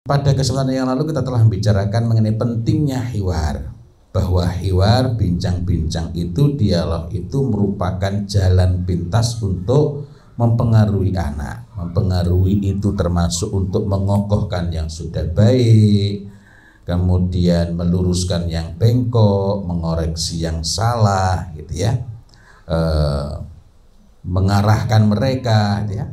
Pada kesempatan yang lalu kita telah membicarakan mengenai pentingnya hiwar, bahwa hiwar, bincang-bincang itu, dialog itu merupakan jalan pintas untuk mempengaruhi anak. Mempengaruhi itu termasuk untuk mengokohkan yang sudah baik, kemudian meluruskan yang bengkok, mengoreksi yang salah, gitu ya, mengarahkan mereka, gitu ya.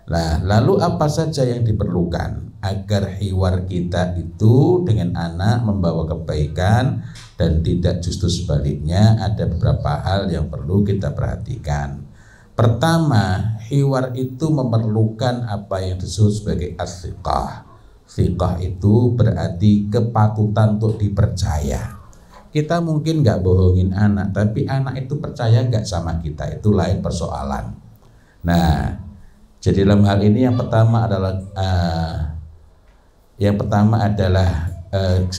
Nah, lalu apa saja yang diperlukan agar hiwar kita itu dengan anak membawa kebaikan dan tidak justru sebaliknya? Ada beberapa hal yang perlu kita perhatikan. Pertama, hiwar itu memerlukan apa yang disebut sebagai as-siqah. Siqah itu berarti kepatutan untuk dipercaya. Kita mungkin nggak bohongin anak, tapi anak itu percaya nggak sama kita, itu lain persoalan. Nah, jadi dalam hal ini yang pertama adalah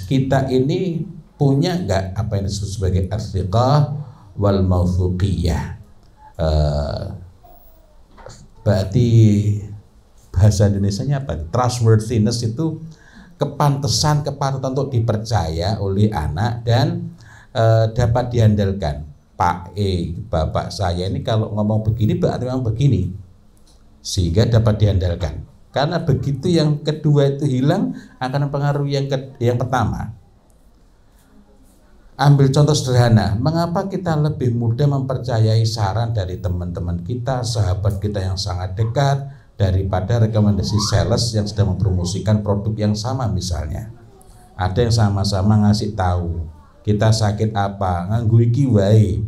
kita ini punya nggak apa yang disebut sebagai as-siqah wal mawthuqiyah. Berarti bahasa Indonesianya apa? Trustworthiness itu kepantesan, kepatutan untuk dipercaya oleh anak dan dapat diandalkan. Pak bapak saya ini kalau ngomong begini berarti memang begini, sehingga dapat diandalkan. Karena begitu yang kedua itu hilang akan mempengaruhi yang pertama. Ambil contoh sederhana, mengapa kita lebih mudah mempercayai saran dari teman-teman kita, sahabat kita yang sangat dekat, daripada rekomendasi sales yang sedang mempromosikan produk yang sama misalnya. Ada yang sama-sama ngasih tahu, kita sakit apa, nganggo iki wae,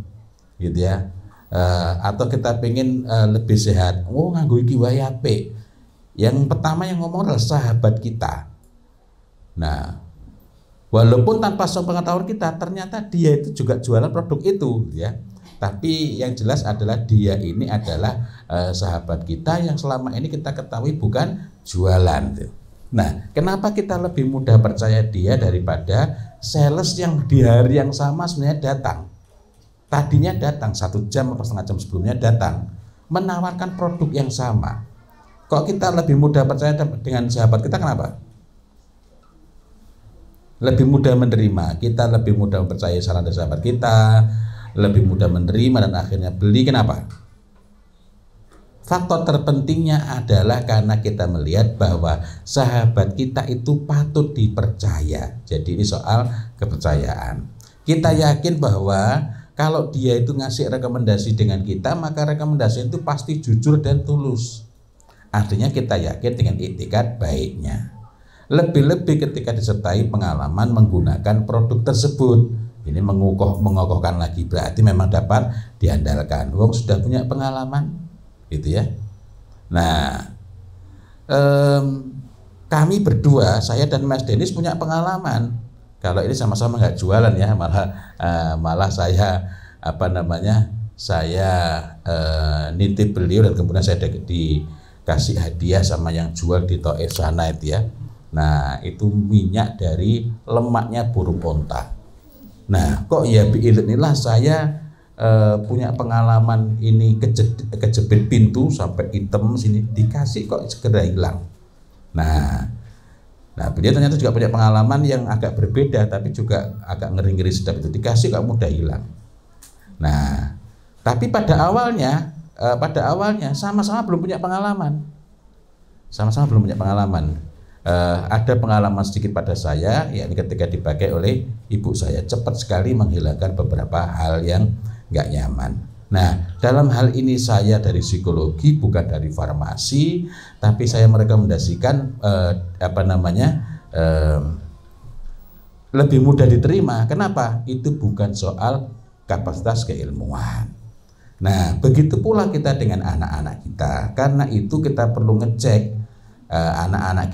gitu ya. Atau kita pengen lebih sehat, nganggo iki wae apik. Yang pertama yang ngomong adalah sahabat kita. Nah, walaupun tanpa sepengetahuan kita, ternyata dia itu juga jualan produk itu, ya. Tapi yang jelas adalah dia ini adalah sahabat kita yang selama ini kita ketahui bukan jualan. Nah, kenapa kita lebih mudah percaya dia daripada sales yang di hari yang sama sebenarnya datang? Tadinya datang 1 jam atau setengah jam sebelumnya datang menawarkan produk yang sama. Kok kita lebih mudah percaya dengan sahabat kita? Kenapa? Lebih mudah menerima, kita lebih mudah mempercayai saran dari sahabat kita, lebih mudah menerima dan akhirnya beli. Kenapa? Faktor terpentingnya adalah karena kita melihat bahwa sahabat kita itu patut dipercaya. Jadi ini soal kepercayaan. Kita yakin bahwa kalau dia itu ngasih rekomendasi dengan kita, maka rekomendasi itu pasti jujur dan tulus. Artinya kita yakin dengan iktikad baiknya. Lebih-lebih ketika disertai pengalaman menggunakan produk tersebut. Ini mengokohkan lagi, berarti memang dapat diandalkan. Wong sudah punya pengalaman, gitu ya. Nah, kami berdua, saya dan Mas Denis punya pengalaman. Kalau ini sama-sama nggak jualan ya, malah saya saya nitip beliau dan kemudian saya dikasih hadiah sama yang jual di Taif sana itu ya. Nah, itu minyak dari lemaknya burung onta. Nah, kok ya inilah saya punya pengalaman ini kejepit pintu sampai hitam sini, dikasih kok segera hilang. Nah beliau ternyata juga punya pengalaman yang agak berbeda, tapi juga agak ngeri-ngeri sedap, itu dikasih kok mudah hilang. Nah, tapi pada awalnya sama-sama belum punya pengalaman. Ada pengalaman sedikit pada saya, yakni ketika dipakai oleh ibu saya, cepat sekali menghilangkan beberapa hal yang nggak nyaman. Nah, dalam hal ini saya dari psikologi, bukan dari farmasi, tapi saya merekomendasikan lebih mudah diterima. Kenapa? Itu bukan soal kapasitas keilmuan. Nah, begitu pula kita dengan anak-anak kita. Karena itu kita perlu ngecek anak-anak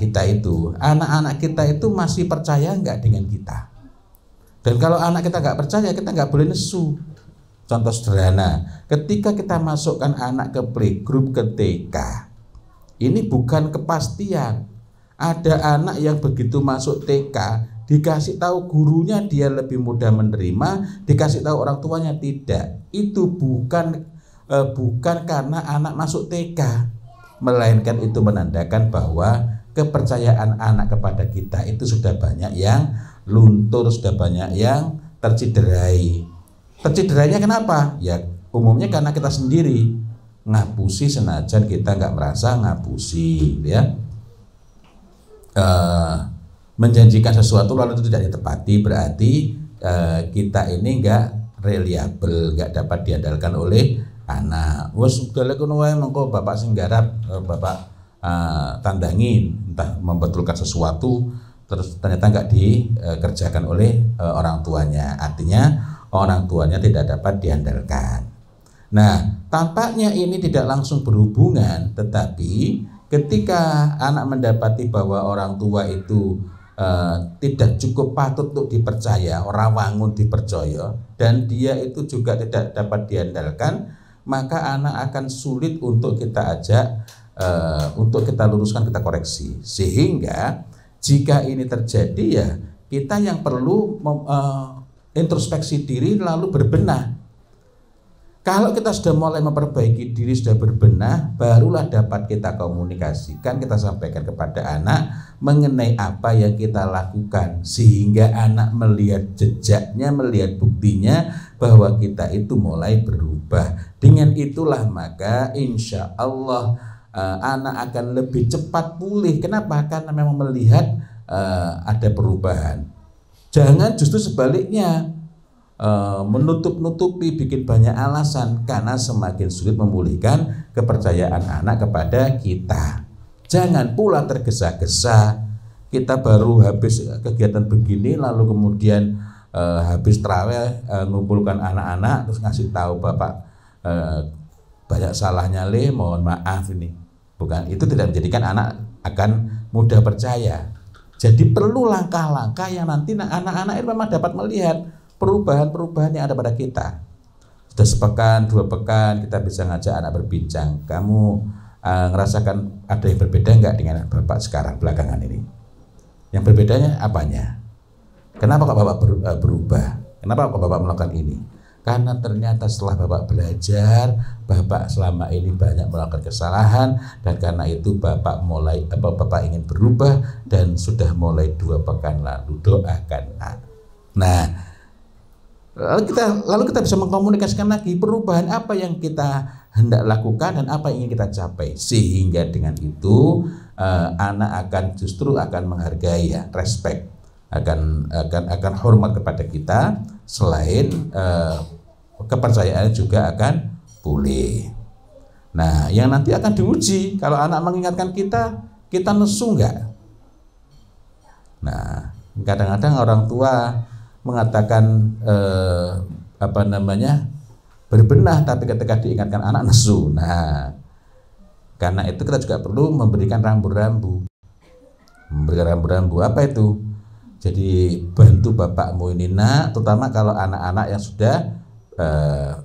kita itu masih percaya nggak dengan kita. Dan kalau anak kita nggak percaya, kita nggak boleh nesu. Contoh sederhana, ketika kita masukkan anak ke playgroup, ke TK, ini bukan kepastian. Ada anak yang begitu masuk TK, dikasih tahu gurunya dia lebih mudah menerima, dikasih tahu orang tuanya tidak. Itu bukan karena anak masuk TK, melainkan itu menandakan bahwa kepercayaan anak kepada kita itu sudah banyak yang luntur, sudah banyak yang terciderai. Terciderainya kenapa? Ya umumnya karena kita sendiri ngapusi senajan kita nggak merasa ngapusi, ya. Menjanjikan sesuatu lalu itu tidak ditepati berarti kita ini nggak reliable, nggak dapat diandalkan oleh anak. Wes sudah kono wae mengko bapak sing garap, bapak tandangin entah membetulkan sesuatu terus ternyata nggak dikerjakan oleh orang tuanya, artinya orang tuanya tidak dapat diandalkan. Nah, tampaknya ini tidak langsung berhubungan, tetapi ketika anak mendapati bahwa orang tua itu tidak cukup patut untuk dipercaya, orang wangun dipercaya, dan dia itu juga tidak dapat diandalkan, maka anak akan sulit untuk kita ajak, untuk kita luruskan, kita koreksi. Sehingga jika ini terjadi, ya kita yang perlu introspeksi diri lalu berbenah. Kalau kita sudah mulai memperbaiki diri, sudah berbenah, barulah dapat kita komunikasikan, kita sampaikan kepada anak mengenai apa yang kita lakukan, sehingga anak melihat jejaknya, melihat buktinya bahwa kita itu mulai berubah. Dengan itulah maka insya Allah anak akan lebih cepat pulih. Kenapa? Karena memang melihat ada perubahan. Jangan justru sebaliknya, menutup-nutupi, bikin banyak alasan, karena semakin sulit memulihkan kepercayaan anak kepada kita. Jangan pula tergesa-gesa, kita baru habis kegiatan begini lalu kemudian habis tarawih ngumpulkan anak-anak terus ngasih tahu bapak banyak salahnya mohon maaf ini. Bukan, itu tidak menjadikan anak akan mudah percaya. Jadi perlu langkah-langkah yang nanti anak-anak itu memang dapat melihat perubahan-perubahan yang ada pada kita. Sudah sepekan, 2 pekan kita bisa ngajak anak berbincang. Kamu ngerasakan ada yang berbeda enggak dengan bapak sekarang belakangan ini? Yang berbedanya apanya? Kenapa kok bapak berubah? Kenapa kok bapak melakukan ini? Karena ternyata setelah bapak belajar, bapak selama ini banyak melakukan kesalahan, dan karena itu bapak ingin berubah dan sudah mulai 2 pekan lalu doakan. Nah, lalu kita bisa mengkomunikasikan lagi perubahan apa yang kita hendak lakukan dan apa yang ingin kita capai, sehingga dengan itu anak justru akan menghargai, ya, respect, akan hormat kepada kita, selain kepercayaannya juga akan pulih. Nah, yang nanti akan diuji kalau anak mengingatkan kita nesu enggak. Nah, kadang-kadang orang tua mengatakan berbenah, tapi ketika diingatkan anak nesu. Nah, karena itu kita juga perlu memberikan rambu-rambu. Apa itu? Jadi bantu bapakmu ini nak, terutama kalau anak-anak yang sudah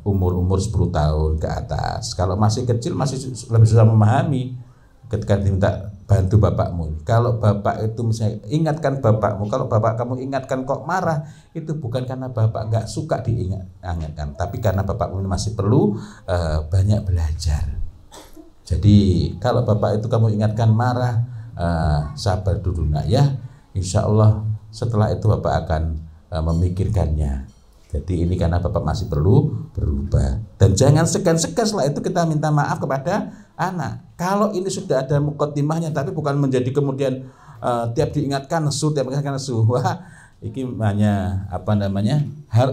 umur 10 tahun ke atas. Kalau masih kecil masih lebih susah memahami ketika diminta bantu bapakmu. Kalau bapak itu misalnya ingatkan bapakmu, kalau bapak kamu ingatkan kok marah, itu bukan karena bapak nggak suka diingatkan, tapi karena bapakmu ini masih perlu banyak belajar. Jadi kalau bapak itu kamu ingatkan marah, sabar dulu nak ya, insya Allah setelah itu bapak akan memikirkannya. Jadi ini karena bapak masih perlu berubah. Dan jangan segan-segan setelah itu kita minta maaf kepada anak. Kalau ini sudah ada mukaddimahnya, tapi bukan menjadi kemudian tiap diingatkan nesu, tiap diingatkan nesu. Wah, ini hanya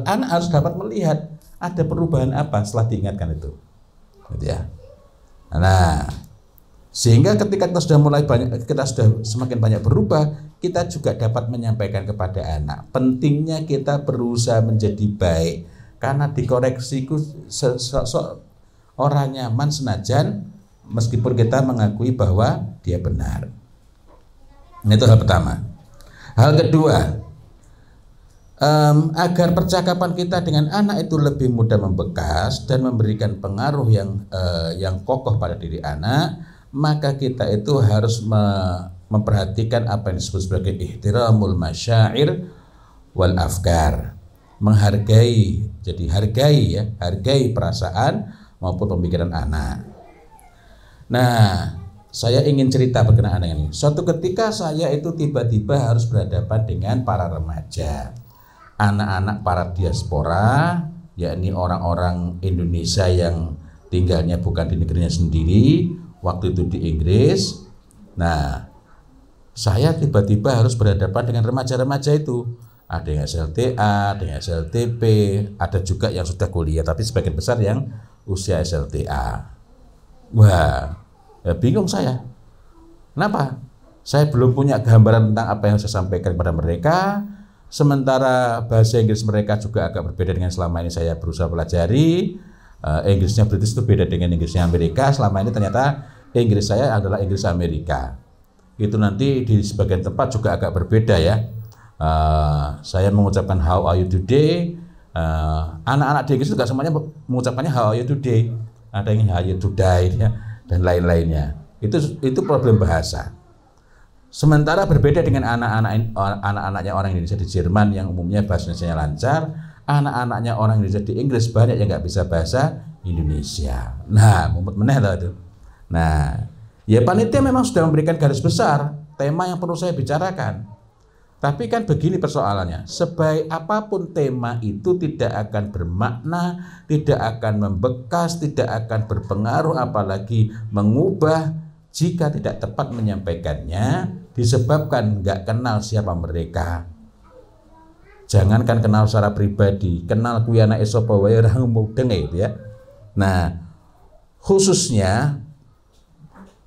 anak harus dapat melihat ada perubahan apa setelah diingatkan itu. Gitu ya. Nah, sehingga ketika kita sudah semakin banyak berubah, kita juga dapat menyampaikan kepada anak pentingnya kita berusaha menjadi baik, karena dikoreksi orang nyaman senajan meskipun kita mengakui bahwa dia benar. Itu hal pertama. Hal kedua, agar percakapan kita dengan anak itu lebih mudah membekas dan memberikan pengaruh yang kokoh pada diri anak, maka kita itu harus memperhatikan apa yang disebut sebagai ihtiramul masyair wal afkar, menghargai. Jadi hargai perasaan maupun pemikiran anak. Nah, saya ingin cerita berkenaan dengan ini. Suatu ketika saya itu tiba-tiba harus berhadapan dengan para remaja, anak-anak para diaspora, yakni orang-orang Indonesia yang tinggalnya bukan di negerinya sendiri, waktu itu di Inggris. Nah, saya tiba-tiba harus berhadapan dengan remaja-remaja itu. Ada yang SLTA, ada yang SLTP, ada juga yang sudah kuliah, tapi sebagian besar yang usia SLTA. Wah, ya bingung saya. Kenapa? Saya belum punya gambaran tentang apa yang saya sampaikan kepada mereka. Sementara bahasa Inggris mereka juga agak berbeda dengan selama ini saya berusaha pelajari. Inggrisnya British itu beda dengan Inggrisnya Amerika. Selama ini ternyata Inggris saya adalah Inggris Amerika. Itu nanti di sebagian tempat juga agak berbeda ya. Saya mengucapkan how are you today. Anak-anak di Inggris juga semuanya mengucapkannya how are you today. Ada yang how are you today ya, dan lain-lainnya. Itu problem bahasa. Sementara berbeda dengan anak-anaknya orang Indonesia di Jerman yang umumnya bahasa Indonesia lancar, anak-anaknya orang Indonesia di Inggris banyak yang nggak bisa bahasa Indonesia. Nah, mumet meneh lah itu. Nah, ya panitia memang sudah memberikan garis besar tema yang perlu saya bicarakan. Tapi kan begini persoalannya, sebaik apapun tema itu tidak akan bermakna, tidak akan membekas, tidak akan berpengaruh, apalagi mengubah jika tidak tepat menyampaikannya, disebabkan nggak kenal siapa mereka. Jangankan kenal secara pribadi, kenal kuwi anake sapa wae ora mudeng gitu ya. Nah, khususnya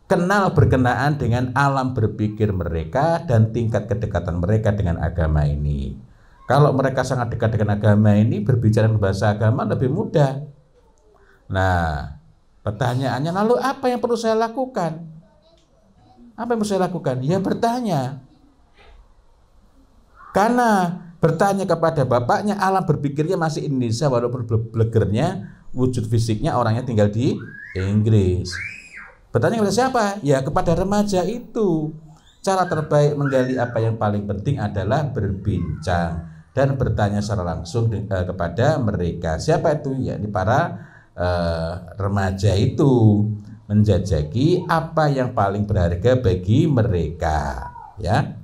kenal berkenaan dengan alam berpikir mereka dan tingkat kedekatan mereka dengan agama ini. Kalau mereka sangat dekat dengan agama ini, berbicara bahasa agama lebih mudah. Nah, pertanyaannya, lalu apa yang perlu saya lakukan? Apa yang perlu saya lakukan? Ya bertanya. Karena bertanya kepada bapaknya, alam berpikirnya masih Indonesia walaupun blegernya, wujud fisiknya orangnya tinggal di Inggris. Bertanya kepada siapa? Ya kepada remaja itu. Cara terbaik menggali apa yang paling penting adalah berbincang dan bertanya secara langsung kepada mereka. Siapa itu? Ya ini para remaja itu, menjajaki apa yang paling berharga bagi mereka. Ya.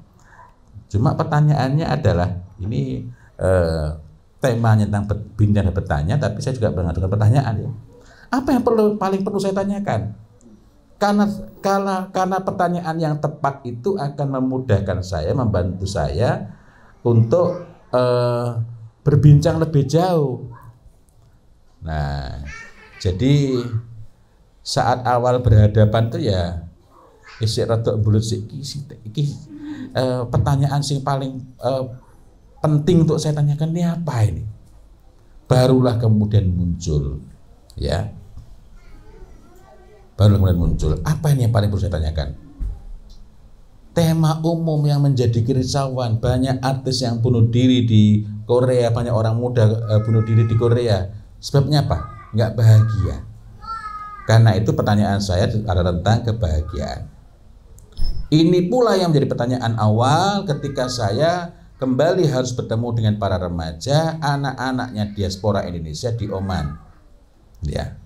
Cuma pertanyaannya adalah ini temanya tentang bincang dan bertanya, tapi saya juga mengajukan pertanyaan ya. Apa yang paling perlu saya tanyakan? Karena pertanyaan yang tepat itu akan memudahkan saya, membantu saya untuk berbincang lebih jauh. Nah, jadi saat awal berhadapan tuh ya isik rada mbulut iki pertanyaan sing paling penting untuk saya tanyakan ini apa ini? Barulah kemudian muncul ya. Baru kemudian muncul, apa ini yang paling perlu saya tanyakan? Tema umum yang menjadi kerisauan, banyak artis yang bunuh diri di Korea, banyak orang muda bunuh diri di Korea. Sebabnya apa? Nggak bahagia. Karena itu pertanyaan saya adalah tentang kebahagiaan. Ini pula yang menjadi pertanyaan awal ketika saya kembali harus bertemu dengan para remaja, anak-anaknya diaspora Indonesia di Oman. Ya.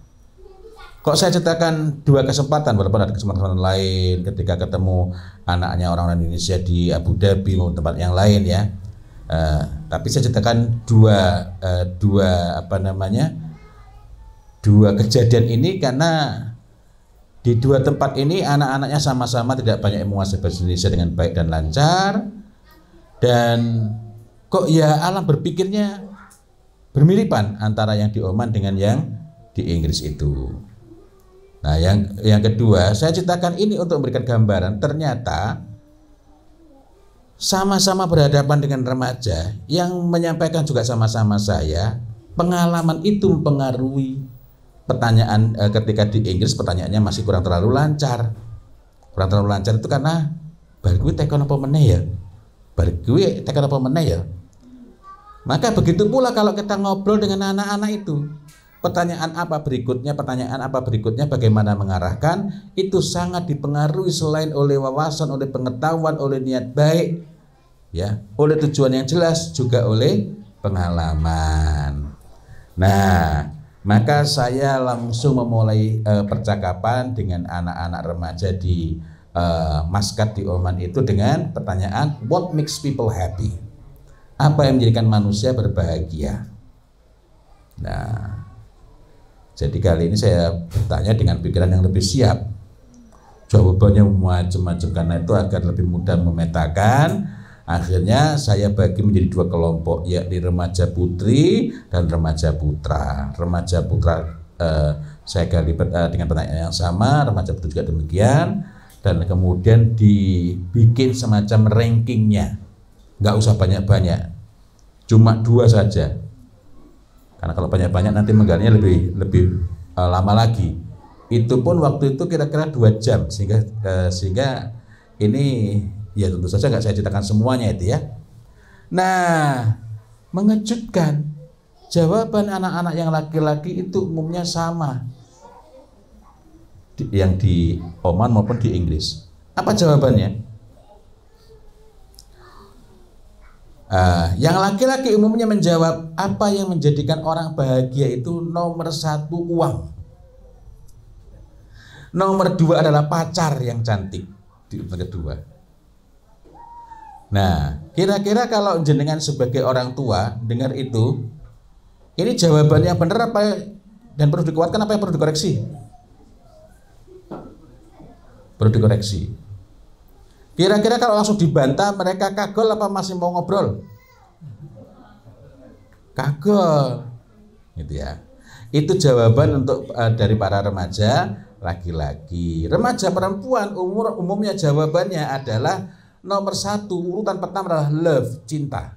Kok saya ceritakan dua kesempatan, walaupun ada kesempatan lain ketika ketemu anaknya orang Indonesia di Abu Dhabi maupun tempat yang lain ya. Tapi saya ceritakan dua kejadian ini karena di dua tempat ini anak-anaknya sama-sama tidak banyak yang menguasai bahasa Indonesia dengan baik dan lancar, dan kok ya alam berpikirnya bermiripan antara yang di Oman dengan yang di Inggris itu. Nah, yang kedua, saya ceritakan ini untuk memberikan gambaran. Ternyata sama-sama berhadapan dengan remaja yang menyampaikan juga sama-sama saya. Pengalaman itu mempengaruhi pertanyaan ketika di Inggris pertanyaannya masih kurang terlalu lancar. Kurang terlalu lancar itu karena bar kuwi tekon apa meneh ya? Bar kuwi tekon apa meneh ya? Maka begitu pula kalau kita ngobrol dengan anak-anak itu. Pertanyaan apa berikutnya, bagaimana mengarahkan, itu sangat dipengaruhi selain oleh wawasan, oleh pengetahuan, oleh niat baik, ya, oleh tujuan yang jelas, juga oleh pengalaman. Nah, Maka saya langsung memulai percakapan dengan anak-anak remaja di Maskat di Oman itu dengan pertanyaan, what makes people happy? Apa yang menjadikan manusia berbahagia? Nah, jadi kali ini saya bertanya dengan pikiran yang lebih siap. Jawabannya macam-macam, karena itu agar lebih mudah memetakan. Akhirnya saya bagi menjadi dua kelompok, yakni remaja putri dan remaja putra. Remaja putra saya gali dengan pertanyaan yang sama, remaja putri juga demikian, dan kemudian dibikin semacam rankingnya. Nggak usah banyak-banyak, cuma 2 saja. Karena kalau banyak-banyak nanti menggalinya lebih lama lagi. Itu pun waktu itu kira-kira 2 jam, sehingga ini ya tentu saja nggak saya ceritakan semuanya itu ya. Nah, mengejutkan, jawaban anak-anak yang laki-laki itu umumnya sama, yang di Oman maupun di Inggris. Apa jawabannya? Yang laki-laki umumnya menjawab, apa yang menjadikan orang bahagia itu nomor 1 uang, nomor 2 adalah pacar yang cantik di urutan kedua. Nah, kira-kira kalau jenengan sebagai orang tua dengar itu, ini jawaban yang benar apa dan perlu dikuatkan, apa yang perlu dikoreksi? Perlu dikoreksi. Kira-kira kalau langsung dibantah, mereka kagol apa masih mau ngobrol? Kagol, gitu ya. Itu jawaban untuk dari para remaja laki-laki. Remaja perempuan umumnya jawabannya adalah nomor 1, urutan pertama adalah love, cinta.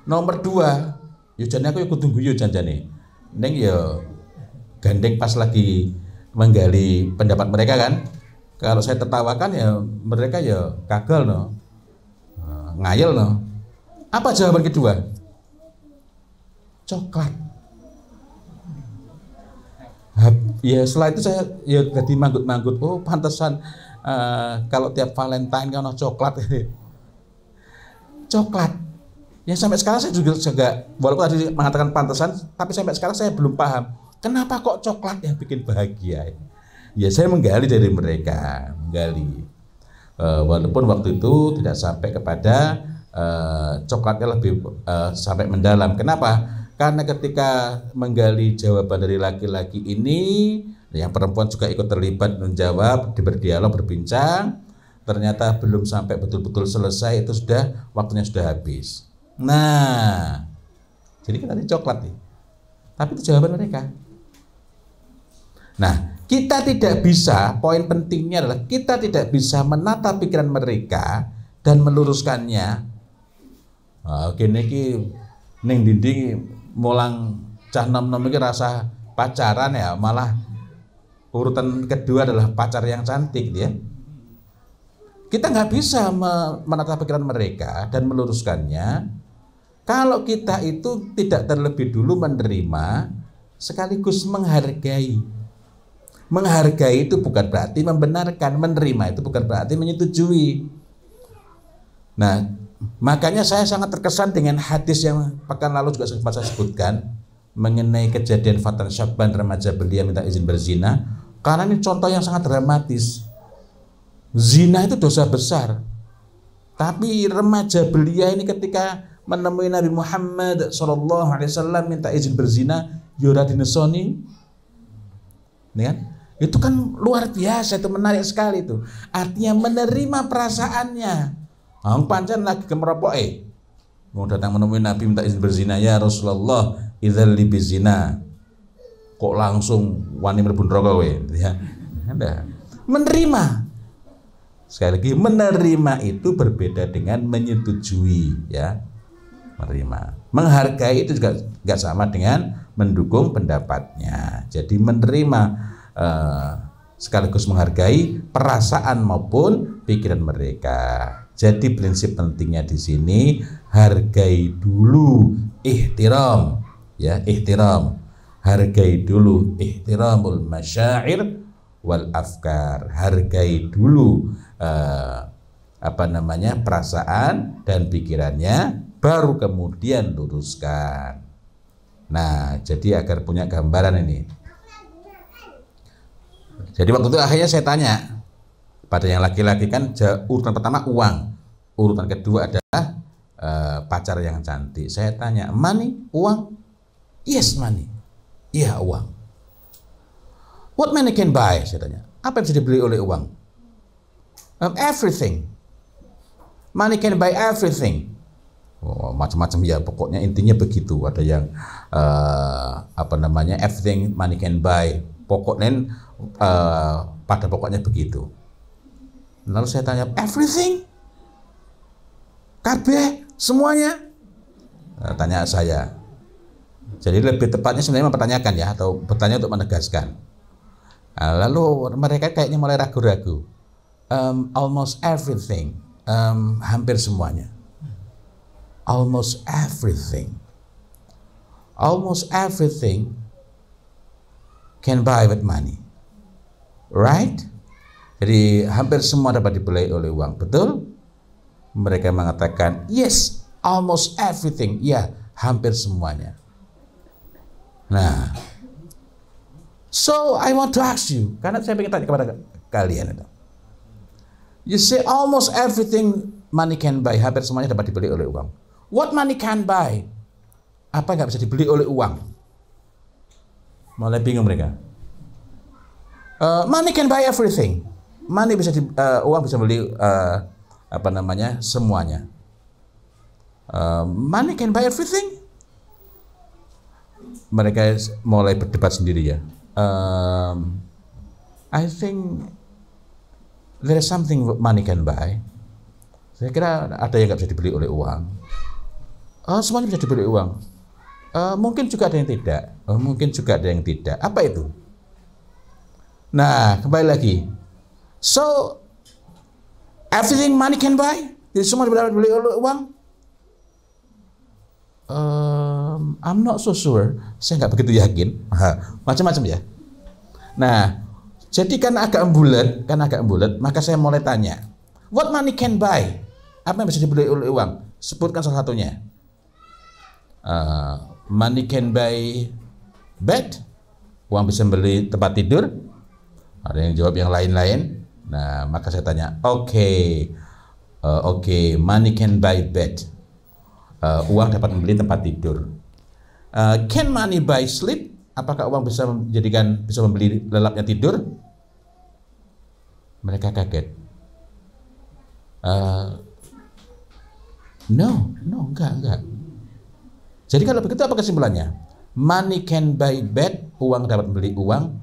Nomor 2, yo jane aku yo kudu guyu janjane. Ning yo gandeng pas lagi menggali pendapat mereka kan. Kalau saya tertawakan ya mereka ya kagel no. Ngayel no. Apa jawaban kedua? Coklat. Ya setelah itu saya ya jadi manggut-manggut. Oh pantesan kalau tiap Valentine kan coklat. Coklat. Ya sampai sekarang saya juga walaupun tadi mengatakan pantesan, tapi sampai sekarang saya belum paham kenapa kok coklat yang bikin bahagia. Ya saya menggali dari mereka, walaupun waktu itu tidak sampai kepada coklatnya lebih sampai mendalam. Kenapa? Karena ketika menggali jawaban dari laki-laki ini, yang perempuan juga ikut terlibat menjawab, berdialog, berbincang, ternyata belum sampai betul-betul selesai, itu sudah waktunya sudah habis. Nah, jadi kita tadi coklat nih, tapi itu jawaban mereka. Nah, kita tidak bisa, poin pentingnya adalah kita tidak bisa menata pikiran mereka dan meluruskannya. Oke, niki ning dinding mulang cah nom-nom iki rasa pacaran ya, malah urutan kedua adalah pacar yang cantik dia. Kita nggak bisa menata pikiran mereka dan meluruskannya kalau kita itu tidak terlebih dulu menerima sekaligus menghargai. Menghargai itu bukan berarti membenarkan, menerima itu bukan berarti menyetujui. Nah, makanya saya sangat terkesan dengan hadis yang pekan lalu juga sempat saya sebutkan mengenai kejadian Fatan Syabban, remaja belia minta izin berzina. Karena ini contoh yang sangat dramatis. Zina itu dosa besar. Tapi remaja belia ini ketika menemui Nabi Muhammad SAW minta izin berzina, yura dinesoni, kan? Itu kan luar biasa, itu menarik sekali itu. Artinya menerima perasaannya. Ang pancen lagi kemeropok mau datang menemui Nabi minta izin berzina, ya Rasulullah, idzal li bizina. Kok langsung wani mlebu neraka kowe, ya. Anda menerima. Sekali lagi, menerima itu berbeda dengan menyetujui, ya. Menerima. Menghargai itu juga nggak sama dengan mendukung pendapatnya. Jadi menerima sekaligus menghargai perasaan maupun pikiran mereka. Jadi prinsip pentingnya di sini, hargai dulu, ihtiram, ya, ihtiram. Hargai dulu, ihtiramul masyair wal afkar. Hargai dulu perasaan dan pikirannya, baru kemudian luruskan. Nah, jadi agar punya gambaran ini. Jadi waktu itu akhirnya saya tanya pada yang laki-laki kan urutan pertama uang, urutan kedua adalah pacar yang cantik. Saya tanya, money, uang? Yes, money. Iya, uang. What money can buy? Saya tanya. Apa yang bisa dibeli oleh uang? Everything. Money can buy everything. Oh, macam-macam ya, pokoknya intinya begitu. Ada yang everything money can buy. Pokoknya pada pokoknya begitu. Lalu saya tanya, everything? Kabeh? Semuanya? Tanya saya. Jadi lebih tepatnya sebenarnya mempertanyakan ya, atau bertanya untuk menegaskan. Lalu mereka kayaknya mulai ragu-ragu. Almost everything, hampir semuanya. Almost everything can buy with money, right? Jadi hampir semua dapat dibeli oleh uang, betul? Mereka mengatakan yes, almost everything, ya, hampir semuanya. Nah, so I want to ask you, karena saya ingin tanya kepada kalian itu. You say almost everything money can buy, hampir semuanya dapat dibeli oleh uang. What money can buy? Apa nggak bisa dibeli oleh uang? Mulai bingung mereka. Money can buy everything. Money bisa uang bisa beli semuanya. Money can buy everything. Mereka mulai berdebat sendiri ya. I think there is something money can buy. Saya kira ada yang nggak bisa dibeli oleh uang. Semuanya bisa dibeli uang. Mungkin juga ada yang tidak. Mungkin juga ada yang tidak. Apa itu? Nah, kembali lagi. So, everything money can buy? Jadi semua dapat dibeli oleh uang? I'm not so sure. Saya nggak begitu yakin. Macam-macam ya. Nah, jadi karena agak bulat, maka saya mulai tanya, what money can buy? Apa yang bisa dibeli oleh uang? Sebutkan salah satunya. Money can buy bed. Uang bisa beli tempat tidur. Ada yang jawab yang lain-lain. Nah, maka saya tanya, okay, money can buy bed. Uang dapat membeli tempat tidur. Can money buy sleep? Apakah uang bisa membeli lelapnya tidur? Mereka kaget. No, enggak. Jadi kalau begitu apa kesimpulannya? Money can buy bed, uang dapat membeli uang,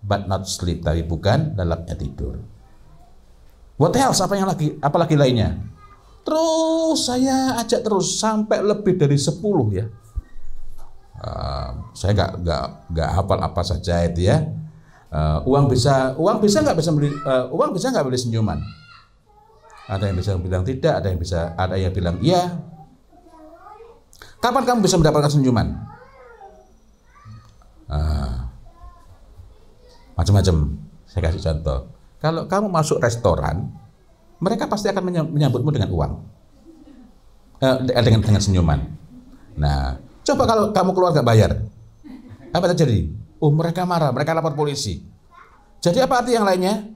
but not sleep, tapi bukan lelapnya tidur. What else? Apa lagi lainnya? Terus saya ajak terus sampai lebih dari 10 ya. Saya nggak hafal apa saja itu ya. Uang bisa nggak beli senyuman? Ada yang bisa bilang tidak, ada yang bilang iya. Kapan kamu bisa mendapatkan senyuman? Macam-macam. Saya kasih contoh. Kalau kamu masuk restoran, mereka pasti akan menyambutmu dengan uang, dengan senyuman. Nah, coba kalau kamu keluar gak bayar, apa terjadi? Mereka marah, mereka lapor polisi. Jadi apa arti yang lainnya?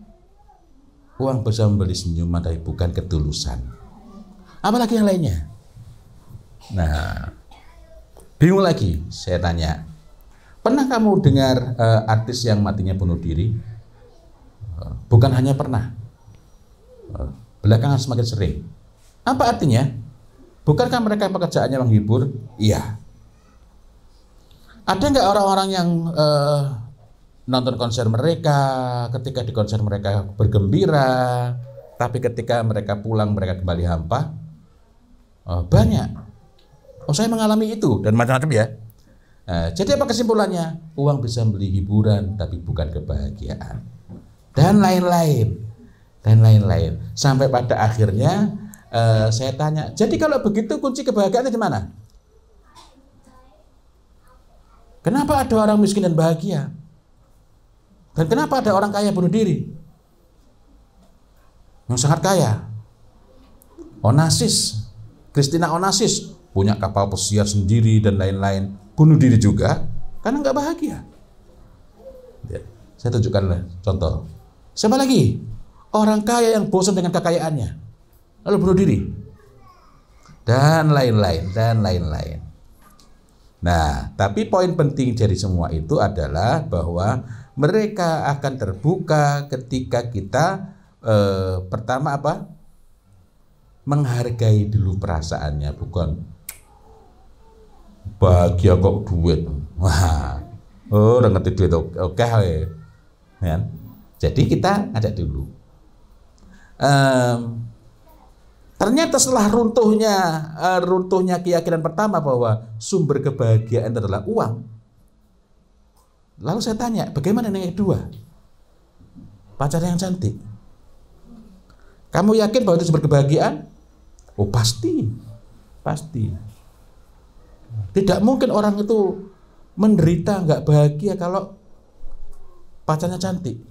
Uang bisa membeli senyuman, tapi bukan ketulusan. Apalagi yang lainnya? Nah, bingung lagi. Saya tanya, pernah kamu dengar artis yang matinya bunuh diri? Bukan hanya pernah, belakangan semakin sering. Apa artinya? Bukankah mereka pekerjaannya menghibur? Iya. Ada nggak orang-orang yang nonton konser mereka, ketika di konser mereka bergembira, tapi ketika mereka pulang mereka kembali hampa? Banyak. Saya mengalami itu dan macam-macam ya. Jadi apa kesimpulannya? Uang bisa beli hiburan tapi bukan kebahagiaan. Dan lain-lain. Sampai pada akhirnya saya tanya, jadi kalau begitu kunci kebahagiaan di mana? Kenapa ada orang miskin dan bahagia? Dan kenapa ada orang kaya bunuh diri? Yang sangat kaya. Onassis, Christina Onassis, punya kapal pesiar sendiri dan lain-lain. bunuh diri juga karena nggak bahagia. Ya, saya tunjukkan contoh. Siapa lagi? Orang kaya yang bosan dengan kekayaannya, lalu bunuh diri. Dan lain-lain, dan lain-lain. Nah, tapi poin penting dari semua itu adalah bahwa mereka akan terbuka ketika kita pertama apa? Menghargai dulu perasaannya, bukan bahagia kok duit. Wah, udah ngerti duit oke, ya. Jadi kita ajak dulu. Ternyata setelah runtuhnya keyakinan pertama bahwa sumber kebahagiaan adalah uang. Lalu saya tanya, bagaimana dengan yang kedua? Pacar yang cantik. Kamu yakin bahwa itu sumber kebahagiaan? Oh pasti. Tidak mungkin orang itu menderita nggak bahagia kalau pacarnya cantik.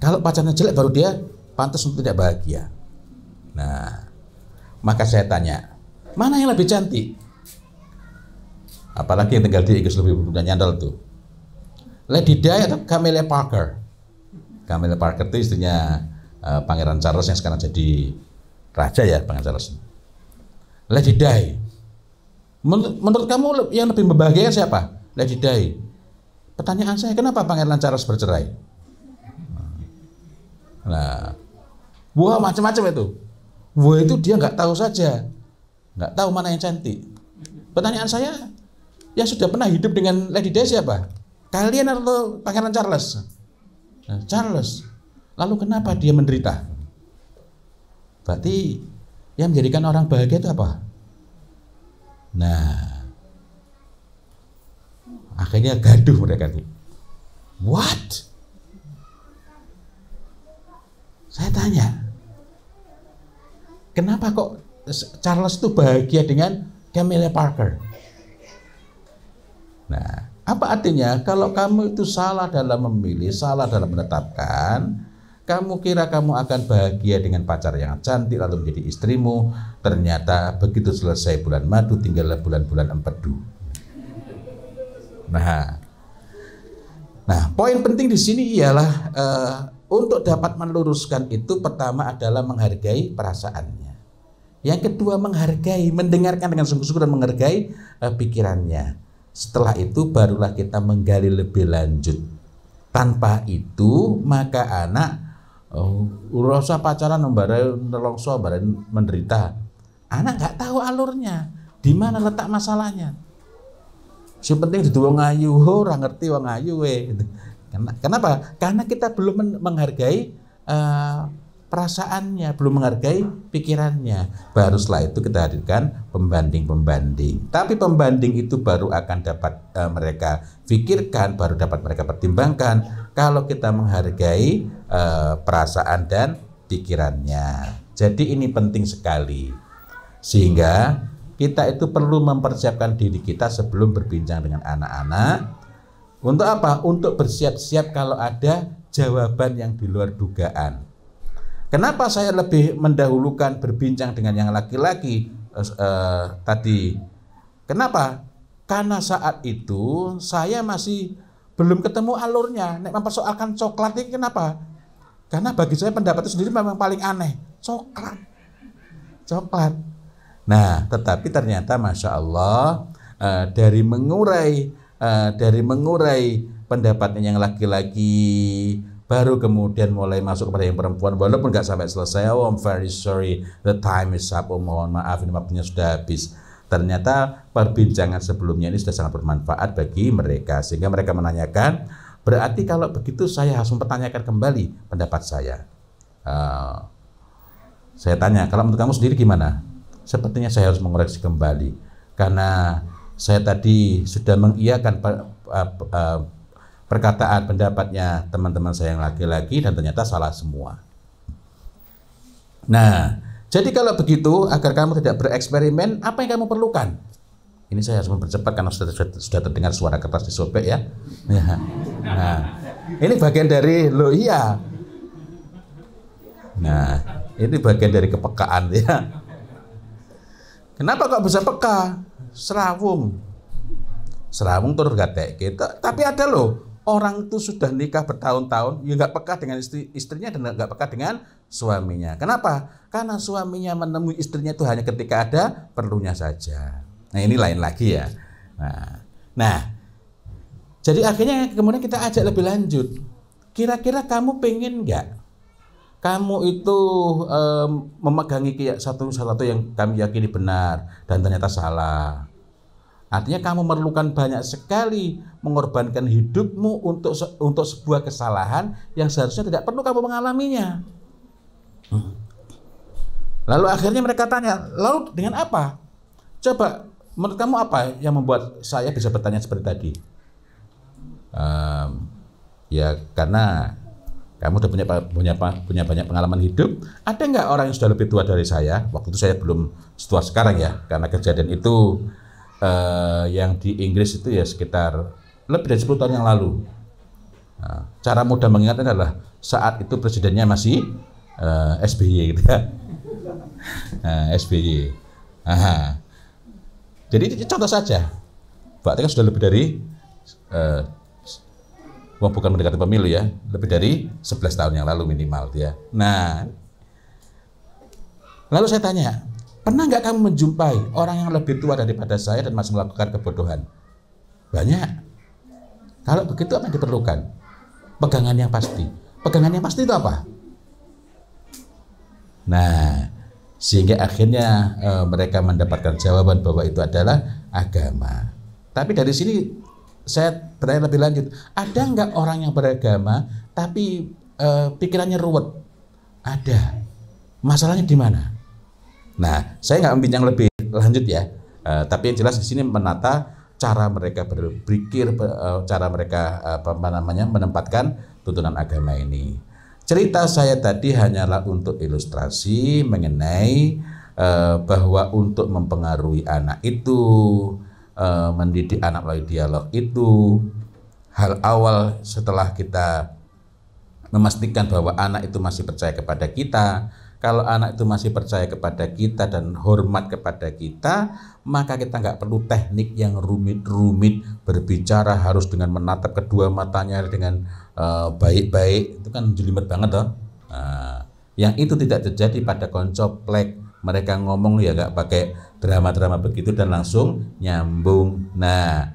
Kalau pacarnya jelek baru dia pantas untuk tidak bahagia. Nah, maka saya tanya, mana yang lebih cantik? Apalagi yang tinggal di Inggris lebih punya nyandal tuh. Lady Di atau Camilla Parker? Camilla Parker itu istrinya Pangeran Charles yang sekarang jadi raja ya, Pangeran Charles. Lady Di. Menurut kamu yang lebih membahagiakan siapa? Lady Di. Pertanyaan saya, kenapa Pangeran Charles bercerai? Nah, wah macam-macam itu. Wah itu dia nggak tahu saja, nggak tahu mana yang cantik. Pertanyaan saya, yang sudah pernah hidup dengan Lady Di siapa? Kalian atau Pangeran Charles? Nah, Charles. Lalu kenapa dia menderita? Berarti yang menjadikan orang bahagia itu apa? Nah, akhirnya gaduh mereka itu. What? Saya tanya, kenapa kok Charles itu bahagia dengan Camilla Parker? Nah, apa artinya kalau kamu itu salah dalam memilih, salah dalam menetapkan, kamu kira kamu akan bahagia dengan pacar yang cantik lalu menjadi istrimu, ternyata begitu selesai bulan madu tinggallah bulan-bulan empedu. Nah, poin penting di sini ialah untuk dapat meluruskan itu pertama adalah menghargai perasaannya. Yang kedua menghargai, mendengarkan dengan sungguh-sungguh dan menghargai pikirannya. Setelah itu barulah kita menggali lebih lanjut. Tanpa itu maka anak rasa pacaran membarai nelongso, menderita. Anak nggak tahu alurnya, di mana letak masalahnya. Yang penting di wong ayu, ora ngerti wong ayu we. Kenapa? Karena kita belum menghargai perasaannya, belum menghargai pikirannya. Baru setelah itu kita hadirkan pembanding-pembanding. Tapi pembanding itu baru akan dapat mereka pikirkan, baru dapat mereka pertimbangkan kalau kita menghargai perasaan dan pikirannya. Jadi ini penting sekali. Sehingga kita itu perlu mempersiapkan diri kita sebelum berbincang dengan anak-anak. Untuk apa? Untuk bersiap-siap kalau ada jawaban yang di luar dugaan. Kenapa saya lebih mendahulukan berbincang dengan yang laki-laki tadi? Kenapa? Karena saat itu saya masih belum ketemu alurnya. Nek mempersoalkan coklat ini kenapa? Karena bagi saya pendapat itu sendiri memang paling aneh. Coklat. Nah, tetapi ternyata Masya Allah dari mengurai pendapatnya yang laki-laki, baru kemudian mulai masuk kepada yang perempuan, walaupun nggak sampai selesai. Oh, I'm very sorry, the time is up. Oh, mohon maaf, ini waktunya sudah habis. Ternyata perbincangan sebelumnya ini sudah sangat bermanfaat bagi mereka, sehingga mereka menanyakan, berarti kalau begitu saya harus mempertanyakan kembali pendapat saya. Saya tanya, kalau menurut kamu sendiri gimana? Sepertinya saya harus mengoreksi kembali, karena saya tadi sudah mengiyakan perkataan pendapatnya teman-teman saya yang laki-laki dan ternyata salah semua. Nah, jadi kalau begitu, agar kamu tidak bereksperimen, apa yang kamu perlukan? Ini saya harus mempercepat karena sudah terdengar suara kertas disobek ya. Nah, ini bagian dari iya. Nah, ini bagian dari kepekaan ya. Kenapa kok bisa peka? Serawung turut gatek kita. Tapi ada loh orang itu sudah nikah bertahun-tahun, ya nggak peka dengan istrinya dan nggak peka dengan suaminya. Kenapa? Karena suaminya menemui istrinya itu hanya ketika ada perlunya saja. Nah ini lain lagi ya. Nah, jadi akhirnya kemudian kita ajak lebih lanjut. Kira-kira kamu pengen nggak kamu itu memegangi satu yang kami yakini benar dan ternyata salah? Artinya kamu memerlukan banyak sekali mengorbankan hidupmu untuk sebuah kesalahan yang seharusnya tidak perlu kamu mengalaminya. Lalu akhirnya mereka tanya, lalu dengan apa? Coba menurut kamu apa yang membuat saya bisa bertanya seperti tadi? Ya karena kamu udah punya banyak pengalaman hidup. Ada nggak orang yang sudah lebih tua dari saya? Waktu itu saya belum setua sekarang ya, karena kejadian itu yang di Inggris itu ya sekitar lebih dari 10 tahun yang lalu. Cara mudah mengingatnya adalah saat itu presidennya masih SBY gitu ya. SBY. Jadi itu contoh saja. Berarti kan sudah lebih dari bukan mendekati pemilu ya, lebih dari 11 tahun yang lalu minimal ya. Nah, lalu saya tanya, pernah nggak kamu menjumpai orang yang lebih tua daripada saya dan masih melakukan kebodohan? Banyak. Kalau begitu apa yang diperlukan? Pegangan yang pasti. Pegangan yang pasti itu apa? Nah, sehingga akhirnya mereka mendapatkan jawaban bahwa itu adalah agama. Tapi dari sini saya bertanya lebih lanjut, ada nggak orang yang beragama tapi pikirannya ruwet? Ada. Masalahnya di mana? Nah, saya nggak membincang lebih lanjut ya, tapi yang jelas di sini menata cara mereka berpikir, cara mereka menempatkan tuntunan agama ini. Cerita saya tadi hanyalah untuk ilustrasi mengenai bahwa untuk mempengaruhi anak itu, mendidik anak melalui dialog itu, hal awal setelah kita memastikan bahwa anak itu masih percaya kepada kita. Kalau anak itu masih percaya kepada kita dan hormat kepada kita, maka kita nggak perlu teknik yang rumit-rumit, berbicara harus dengan menatap kedua matanya dengan baik-baik, itu kan jelimet banget toh. Yang itu tidak terjadi pada koncoplek. Mereka ngomong ya nggak pakai drama-drama begitu dan langsung nyambung. Nah,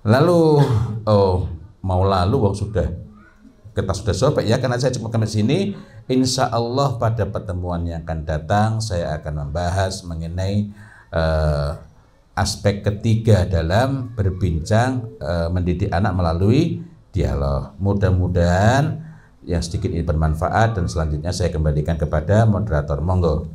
lalu kita sudah sobek ya, karena saya cuma sampai sini. Insya Allah pada pertemuan yang akan datang saya akan membahas mengenai aspek ketiga dalam berbincang mendidik anak melalui dialog. Mudah-mudahan yang sedikit ini bermanfaat dan selanjutnya saya kembalikan kepada moderator. Monggo.